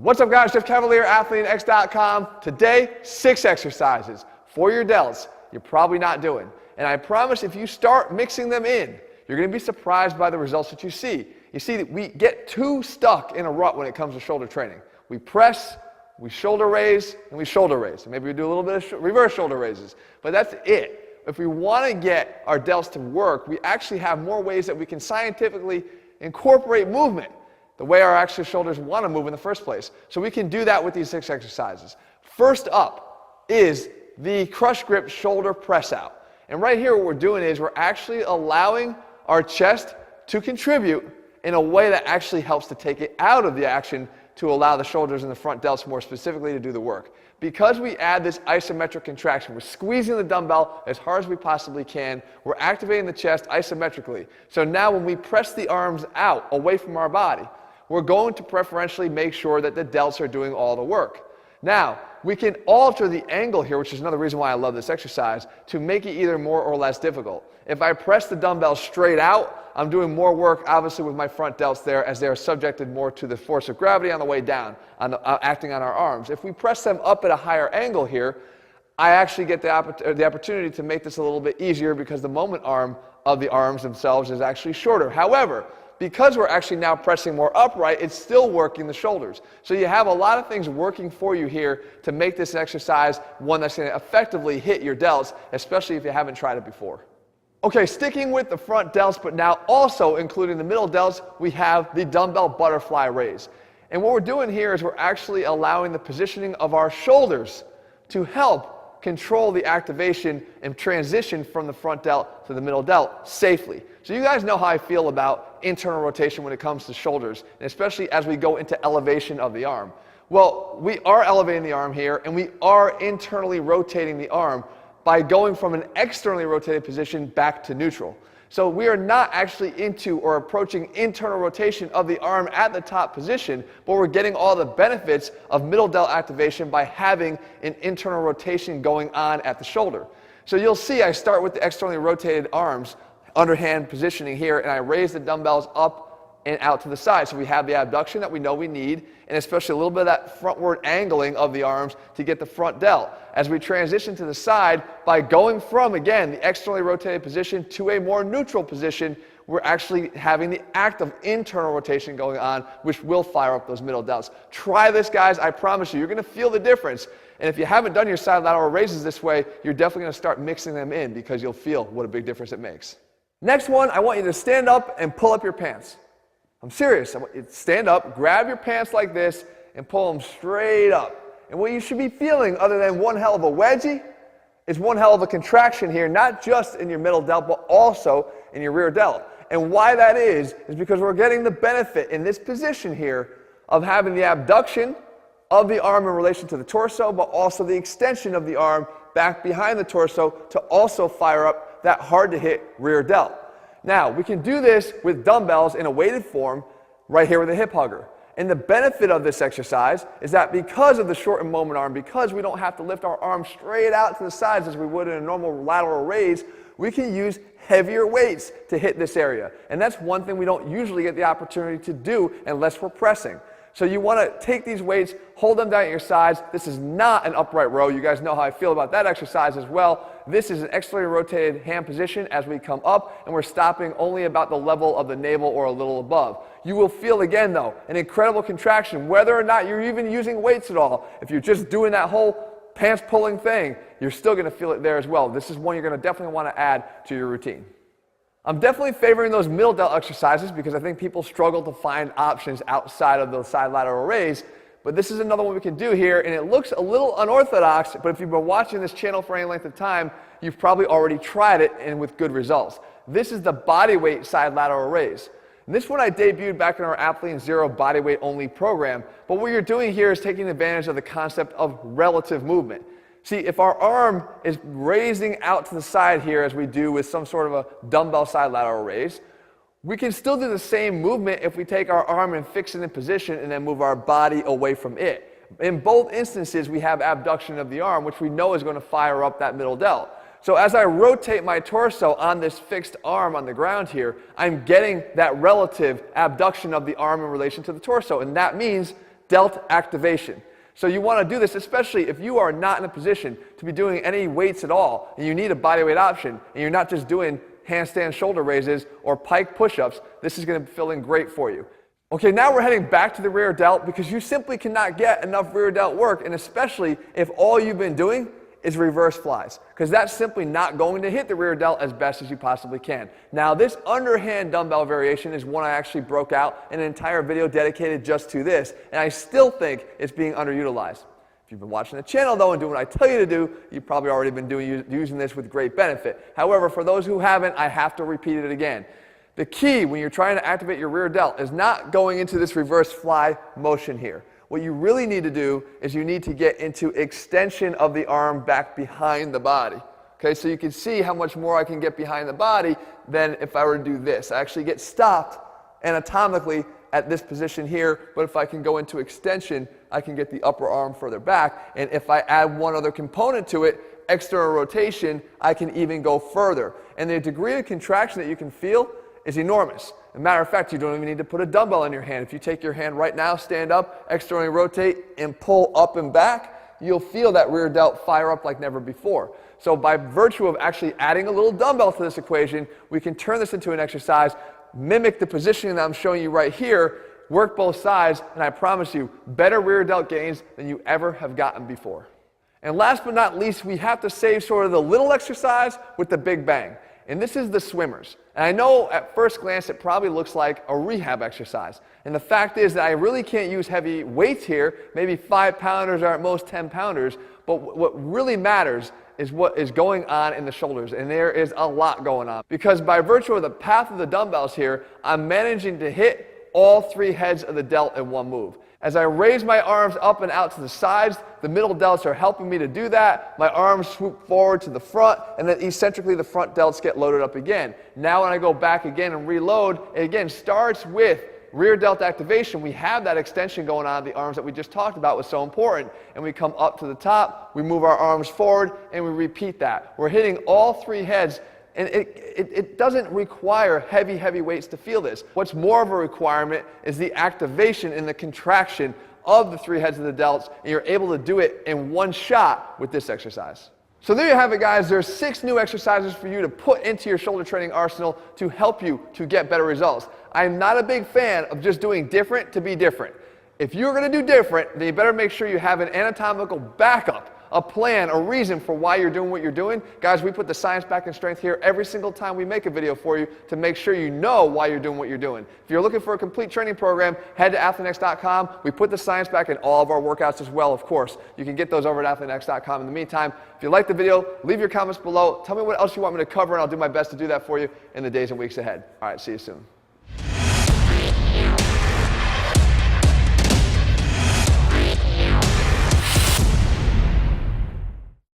What's up guys, Jeff Cavalier, ATHLEAN-X.com. Today, 6 exercises for your delts you're probably not doing. And I promise if you start mixing them in, you're going to be surprised by the results that you see. You see that we get too stuck in a rut when it comes to shoulder training. We press, we shoulder raise, and we shoulder raise. And maybe we do a little bit of reverse shoulder raises, but that's it. If we want to get our delts to work, we actually have more ways that we can scientifically incorporate movement the way our actual shoulders want to move in the first place. So we can do that with these 6 exercises. First up is the crush grip shoulder press out. And right here what we're doing is we're actually allowing our chest to contribute in a way that actually helps to take it out of the action to allow the shoulders and the front delts more specifically to do the work. Because we add this isometric contraction, we're squeezing the dumbbell as hard as we possibly can, we're activating the chest isometrically. So now when we press the arms out away from our body, we're going to preferentially make sure that the delts are doing all the work. Now, we can alter the angle here, which is another reason why I love this exercise, to make it either more or less difficult. If I press the dumbbell straight out, I'm doing more work, obviously, with my front delts there, as they are subjected more to the force of gravity on the way down, acting on our arms. If we press them up at a higher angle here, I actually get the opportunity to make this a little bit easier because the moment arm of the arms themselves is actually shorter. However, because we're actually now pressing more upright, it's still working the shoulders. So you have a lot of things working for you here to make this exercise one that's going to effectively hit your delts, especially if you haven't tried it before. Okay, sticking with the front delts, but now also including the middle delts, we have the dumbbell butterfly raise. And what we're doing here is we're actually allowing the positioning of our shoulders to help control the activation and transition from the front delt to the middle delt safely. So you guys know how I feel about internal rotation when it comes to shoulders, and especially as we go into elevation of the arm. Well, we are elevating the arm here, and we are internally rotating the arm by going from an externally rotated position back to neutral. So we are not actually into or approaching internal rotation of the arm at the top position, but we're getting all the benefits of middle delt activation by having an internal rotation going on at the shoulder. So you'll see I start with the externally rotated arms, underhand positioning here, and I raise the dumbbells up and out to the side. So we have the abduction that we know we need, and especially a little bit of that frontward angling of the arms to get the front delt. As we transition to the side, by going from, again, the externally rotated position to a more neutral position, we're actually having the act of internal rotation going on, which will fire up those middle delts. Try this, guys. I promise you, you're going to feel the difference. And if you haven't done your side lateral raises this way, you're definitely going to start mixing them in because you'll feel what a big difference it makes. Next one, I want you to stand up and pull up your pants. I'm serious. I want you to stand up, grab your pants like this, and pull them straight up. And what you should be feeling, other than one hell of a wedgie, is one hell of a contraction here, not just in your middle delt, but also in your rear delt. And why that is because we're getting the benefit in this position here of having the abduction of the arm in relation to the torso, but also the extension of the arm back behind the torso to also fire up that hard-to-hit rear delt. Now, we can do this with dumbbells in a weighted form right here with a hip hugger. And the benefit of this exercise is that because of the shortened moment arm, because we don't have to lift our arms straight out to the sides as we would in a normal lateral raise, we can use heavier weights to hit this area. And that's one thing we don't usually get the opportunity to do unless we're pressing. So you want to take these weights, hold them down at your sides. This is not an upright row. You guys know how I feel about that exercise as well. This is an externally rotated hand position as we come up, and we're stopping only about the level of the navel or a little above. You will feel again, though, an incredible contraction, whether or not you're even using weights at all. If you're just doing that whole pants pulling thing, you're still going to feel it there as well. This is one you're going to definitely want to add to your routine. I'm definitely favoring those middle delt exercises because I think people struggle to find options outside of those side lateral raise. But this is another one we can do here, and it looks a little unorthodox, but if you've been watching this channel for any length of time, you've probably already tried it and with good results. This is the bodyweight side lateral raise. And this one I debuted back in our ATHLEAN Zero bodyweight only program, but what you're doing here is taking advantage of the concept of relative movement. See, if our arm is raising out to the side here as we do with some sort of a dumbbell side lateral raise, we can still do the same movement if we take our arm and fix it in position and then move our body away from it. In both instances, we have abduction of the arm, which we know is going to fire up that middle delt. So as I rotate my torso on this fixed arm on the ground here, I'm getting that relative abduction of the arm in relation to the torso, and that means delt activation. So you want to do this, especially if you are not in a position to be doing any weights at all, and you need a bodyweight option, and you're not just doing handstand shoulder raises or pike push-ups. This is going to fill in great for you. Okay, now we're heading back to the rear delt because you simply cannot get enough rear delt work, and especially if all you've been doing is reverse flies, because that's simply not going to hit the rear delt as best as you possibly can. Now, this underhand dumbbell variation is one I actually broke out in an entire video dedicated just to this, and I still think it's being underutilized. If you've been watching the channel, though, and doing what I tell you to do, you've probably already been using this with great benefit. However, for those who haven't, I have to repeat it again. The key when you're trying to activate your rear delt is not going into this reverse fly motion here. What you really need to do is you need to get into extension of the arm back behind the body. Okay, so you can see how much more I can get behind the body than if I were to do this. I actually get stopped anatomically at this position here, but if I can go into extension, I can get the upper arm further back. And if I add one other component to it, external rotation, I can even go further. And the degree of contraction that you can feel is enormous. As a matter of fact, you don't even need to put a dumbbell in your hand. If you take your hand right now, stand up, externally rotate, and pull up and back, you'll feel that rear delt fire up like never before. So by virtue of actually adding a little dumbbell to this equation, we can turn this into an exercise, mimic the positioning that I'm showing you right here, work both sides, and I promise you, better rear delt gains than you ever have gotten before. And last but not least, we have to save sort of the little exercise with the big bang. And this is the swimmers. And I know at first glance it probably looks like a rehab exercise. And the fact is that I really can't use heavy weights here, maybe 5-pounders or at most 10-pounders. But what really matters is what is going on in the shoulders. And there is a lot going on. Because by virtue of the path of the dumbbells here, I'm managing to hit all 3 heads of the delt in one move. As I raise my arms up and out to the sides, the middle delts are helping me to do that. My arms swoop forward to the front, and then eccentrically the front delts get loaded up again. Now when I go back again and reload, it again starts with rear delt activation. We have that extension going on, the arms that we just talked about was so important. And we come up to the top, we move our arms forward, and we repeat that. We're hitting all 3 heads. And it doesn't require heavy weights to feel this. What's more of a requirement is the activation and the contraction of the 3 heads of the delts, and you're able to do it in one shot with this exercise. So there you have it, guys. There's 6 new exercises for you to put into your shoulder training arsenal to help you to get better results. I'm not a big fan of just doing different to be different. If you're going to do different, then you better make sure you have an anatomical backup, a plan, a reason for why you're doing what you're doing. Guys, we put the science back in strength here every single time we make a video for you to make sure you know why you're doing what you're doing. If you're looking for a complete training program, head to ATHLEAN-X.com. We put the science back in all of our workouts as well, of course. You can get those over at ATHLEAN-X.com. In the meantime, if you like the video, leave your comments below. Tell me what else you want me to cover, and I'll do my best to do that for you in the days and weeks ahead. All right, see you soon.